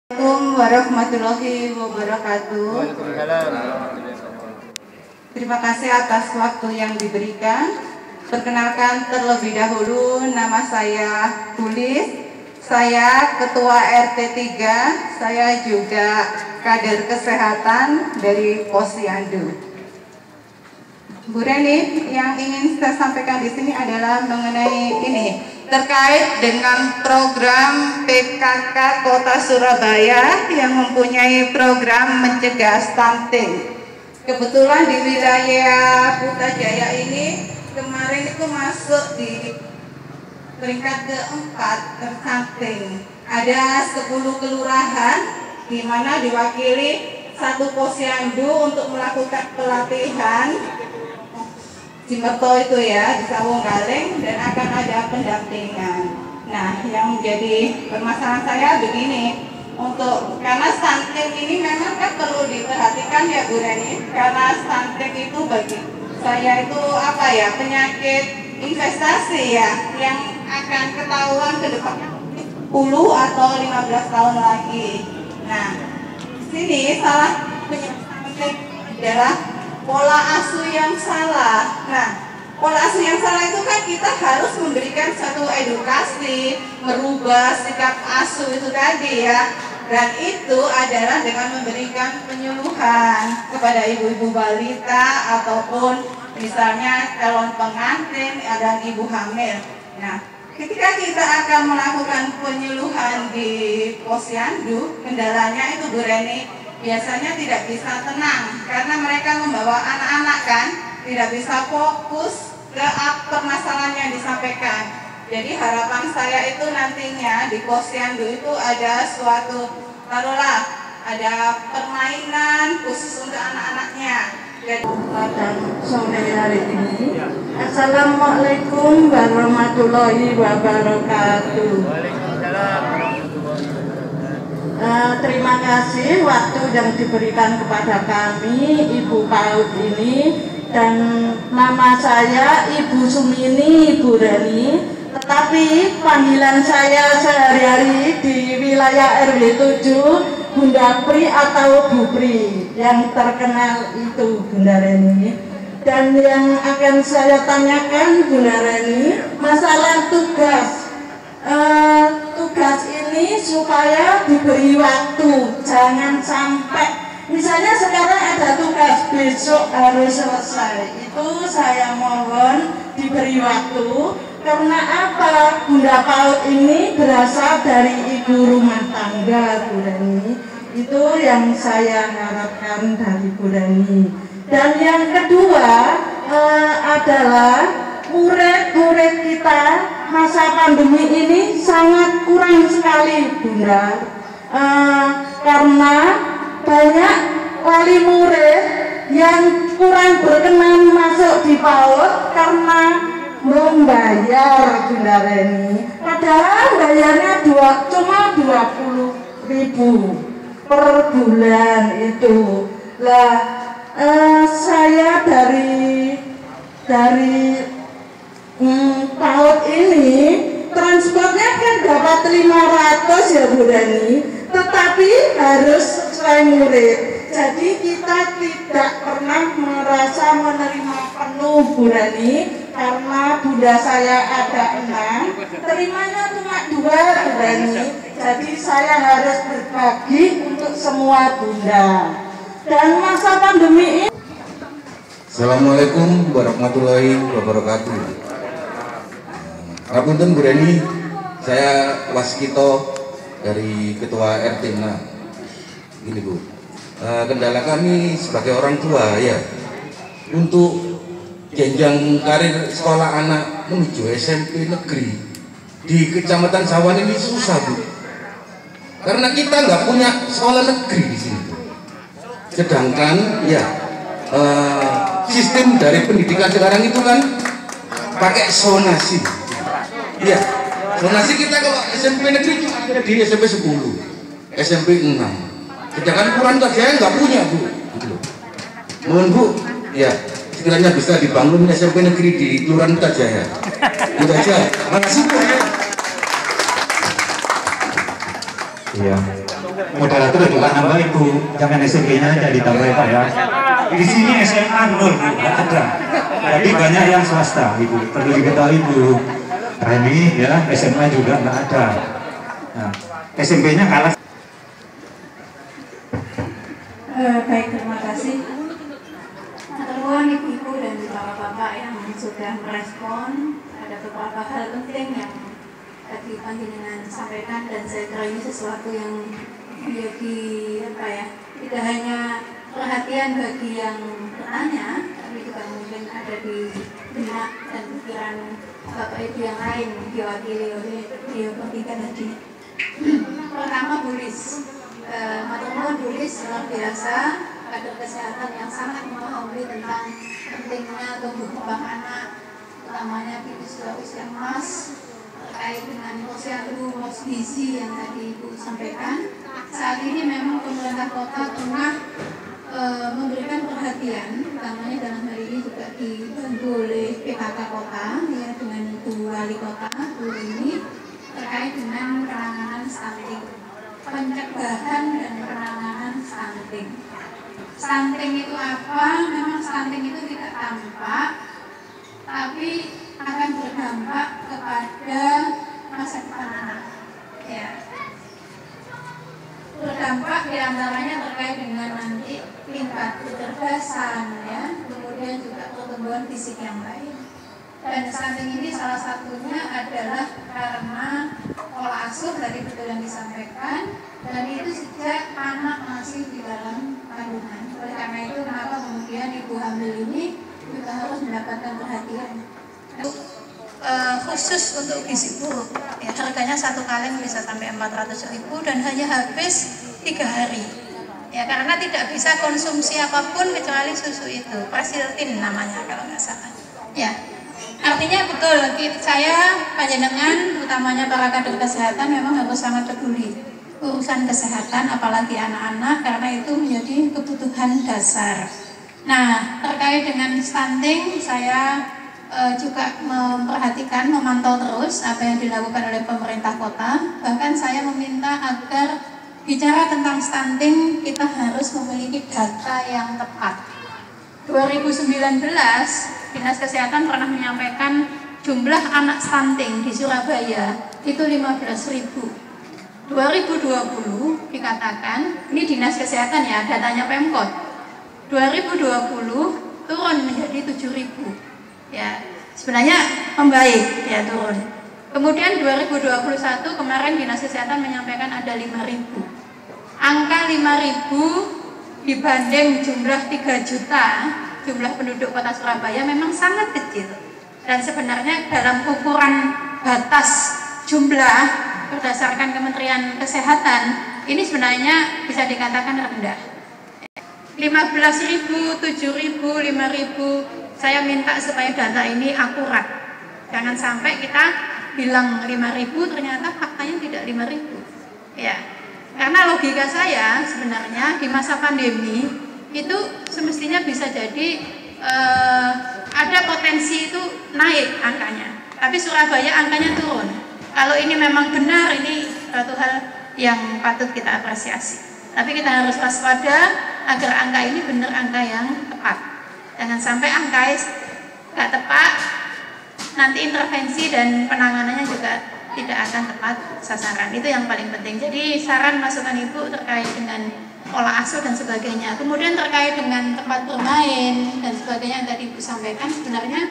Assalamualaikum warahmatullahi wabarakatuh. Terima kasih atas waktu yang diberikan. Perkenalkan terlebih dahulu, nama saya Tulis. Saya Ketua RT 3. Saya juga kader kesehatan dari Posyandu. Bu Reni, yang ingin saya sampaikan di sini adalah mengenai ini, terkait dengan program PKK Kota Surabaya yang mempunyai program mencegah stunting. Kebetulan di wilayah Putrajaya ini kemarin itu masuk di peringkat keempat terstunting. Ada 10 kelurahan di mana diwakili satu posyandu untuk melakukan pelatihan di Merto itu ya, di Sawunggaling, dan akan ada pendampingan. Nah, yang menjadi permasalahan saya begini, karena stunting ini memang kan perlu diperhatikan ya Bu Reni, karena stunting itu bagi saya itu penyakit investasi ya, yang akan ketahuan ke depan 10 atau 15 tahun lagi. Nah, sini salah penyebab stunting adalah pola asuh yang salah. Nah, pola asuh yang salah itu kan kita harus memberikan satu edukasi, merubah sikap asuh itu tadi ya. Dan itu adalah dengan memberikan penyuluhan kepada ibu-ibu balita ataupun misalnya calon pengantin dan ibu hamil. Nah, ketika kita akan melakukan penyuluhan di posyandu, kendalanya itu Bu Reni, biasanya tidak bisa tenang karena mereka membawa anak-anak kan, tidak bisa fokus ke permasalahan yang disampaikan. Jadi harapan saya itu nantinya di posyandu itu ada suatu, taruhlah ada permainan khusus untuk anak-anaknya. Pada sore hari ini, Assalamualaikum warahmatullahi wabarakatuh. Terima kasih waktu yang diberikan kepada kami Ibu PAUD ini, dan nama saya Ibu Sumini Ibu Reni, tetapi panggilan saya sehari-hari di wilayah RW 7 Bunda Pri atau Bu Pri, yang terkenal itu Bunda Reni. Dan yang akan saya tanyakan Bunda Reni, masalah tugas. Tugas ini supaya diberi waktu, jangan sampai misalnya sekarang ada tugas besok harus selesai, itu saya mohon diberi waktu. Karena apa? Bunda PAUD ini berasal dari ibu rumah tangga Bu Reni, itu yang saya harapkan dari Bu Reni. Dan yang kedua adalah murid-murid kita masa pandemi ini sangat kurang sekali Bunda, karena banyak wali murid yang kurang berkenan masuk di PAUD karena membayar Bunda Reni, padahal bayarnya cuma 20.000 per bulan itu. Lah saya dari PAUD ini transportnya kan dapat 500 ya Bu Reni, tetapi harus sesuai murid. Jadi kita tidak pernah merasa menerima penuh Bu Reni, karena bunda saya ada 6, terimanya cuma 2 Bu Reni. Jadi saya harus berbagi untuk semua bunda. Dan masa pandemi ini. Assalamualaikum warahmatullahi wabarakatuh. Ngapunten Bu Reni, saya Waskito dari Ketua RT 6. Gini Bu, kendala kami sebagai orang tua ya, untuk jenjang karir sekolah anak menuju SMP negeri di Kecamatan Sawan ini susah Bu, karena kita nggak punya sekolah negeri di sini. Sedangkan ya sistem dari pendidikan sekarang itu kan pakai zonasi. Iya, zonasi kita kalau SMP negeri cuma ada di SMP 10, SMP 6. Sedangkan kurang saya nggak punya Bu. Mohon Bu, ya sekiranya bisa dibangun SMP negeri di Kelurahan Putrajaya. Itu aja. Makasih Bu. Iya. moderator juga nambah Ibu, jangan SMP-nya aja ditambah Pak ya. Di sini SMA 0 Bu, nggak ada. Jadi banyak yang swasta Ibu, perlu diketahui Bu. Reni ya, SMA juga nggak ada. Nah, SMP-nya kalah. Baik, terima kasih. Teman ibu-ibu dan bapak-bapak yang sudah merespon, ada beberapa hal penting yang tadi panjenengan sampaikan, dan saya kira ini sesuatu yang menjadi tidak hanya perhatian bagi yang bertanya, tapi juga mungkin ada di benak dan pikiran bapak ibu yang lain diwakili oleh beliau bertiga tadi. Pertama, Bulis. Matur Bulis luar biasa, kader kesehatan yang sangat memahami tentang pentingnya tumbuh kembang anak, utamanya di usia emas, terkait dengan posyandu, gizi yang tadi Ibu sampaikan. Saat ini memang pemerintah kota tengah memberikan perhatian, utamanya dalam hal ini juga dibantu oleh PKK kota ya, dengan Ibu Wali Kota Bu ini, terkait dengan penanganan stunting, pencegahan dan penanganan stunting. Stunting itu apa? Memang stunting itu tidak tampak, tapi akan berdampak kepada masa depan anak. Ya. Berdampak diantaranya terkait dengan nanti tingkat kecerdasan, ya, kemudian juga pertumbuhan fisik yang baik. Dan stunting ini salah satunya adalah karena pola asuh tadi betul yang disampaikan, dan itu sejak anak masih di dalam kandungan. Oleh karena itu kenapa kemudian ibu hamil ini juga harus mendapatkan perhatian. Khusus untuk gizi buruk, ya, harganya satu kaleng bisa sampai 400.000 dan hanya habis 3 hari. Ya, karena tidak bisa konsumsi apapun kecuali susu itu, Prasiltin namanya kalau nggak salah. Ya. Artinya betul, saya panjenengan utamanya para kader kesehatan memang harus sangat peduli urusan kesehatan, apalagi anak-anak, karena itu menjadi kebutuhan dasar. Nah, terkait dengan stunting, saya juga memperhatikan, memantau terus apa yang dilakukan oleh pemerintah kota. Bahkan saya meminta agar bicara tentang stunting kita harus memiliki data yang tepat. 2019 Dinas Kesehatan pernah menyampaikan jumlah anak stunting di Surabaya itu 15.000. 2020 dikatakan, ini Dinas Kesehatan ya, datanya Pemkot. 2020 turun menjadi 7.000. Ya, sebenarnya membaik ya, turun. Kemudian 2021 kemarin Dinas Kesehatan menyampaikan ada 5.000. Angka 5.000 dibanding jumlah 3 juta jumlah penduduk kota Surabaya memang sangat kecil, dan sebenarnya dalam ukuran batas jumlah berdasarkan Kementerian Kesehatan ini sebenarnya bisa dikatakan rendah. 15.000, 7.000, 5.000, saya minta supaya data ini akurat, jangan sampai kita bilang 5.000 ternyata faktanya tidak 5.000 ya. Karena logika saya sebenarnya di masa pandemi itu semestinya bisa jadi ada potensi itu naik angkanya, tapi Surabaya angkanya turun. Kalau ini memang benar, ini suatu hal yang patut kita apresiasi. Tapi kita harus waspada agar angka ini benar angka yang tepat. Jangan sampai angka nggak tepat, nanti intervensi dan penanganannya juga tidak akan tepat sasaran. Itu yang paling penting. Jadi saran masukan Ibu terkait dengan pola asuh dan sebagainya. Kemudian terkait dengan tempat bermain dan sebagainya yang tadi Ibu sampaikan, sebenarnya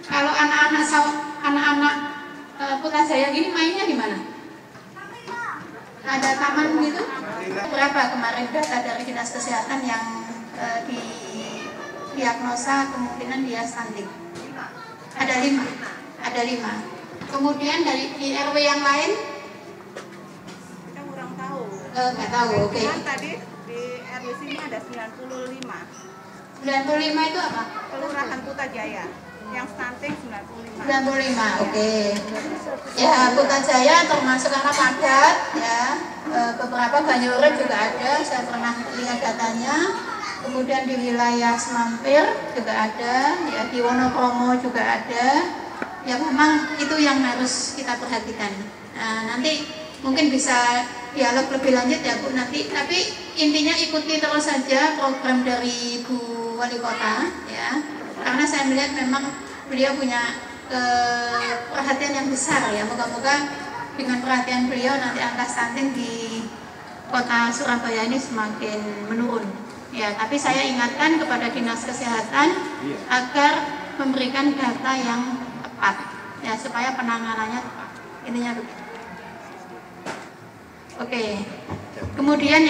kalau anak-anak Putrajaya gini mainnya di mana? Ada taman gitu? Berapa kemarin data dari Dinas Kesehatan yang diagnosa kemungkinan dia stunting? Ada 5. Kemudian dari di RW yang lain? Kita kurang tahu. Nggak tahu, oke. Kan tadi di RW sini ada 95. 95 itu apa? Kelurahan Putrajaya. Yang stunting 95. 95, oke. Ya, Putrajaya termasuk karena padat, ya. Beberapa Banyuurip juga ada, saya pernah lihat datanya. Kemudian di wilayah Semampir juga ada, ya, di Wonokromo juga ada. Ya, memang itu yang harus kita perhatikan. Nah, nanti mungkin bisa dialog lebih lanjut ya Bu nanti. Tapi intinya ikuti terus saja program dari Bu Wali Kota ya. Karena saya melihat memang beliau punya perhatian yang besar ya. Moga-moga dengan perhatian beliau nanti angka stunting di Kota Surabaya ini semakin menurun. Ya, tapi saya ingatkan kepada Dinas Kesehatan agar memberikan data yang tepat ya supaya penanganannya tepat. Intinya begitu. Oke. Kemudian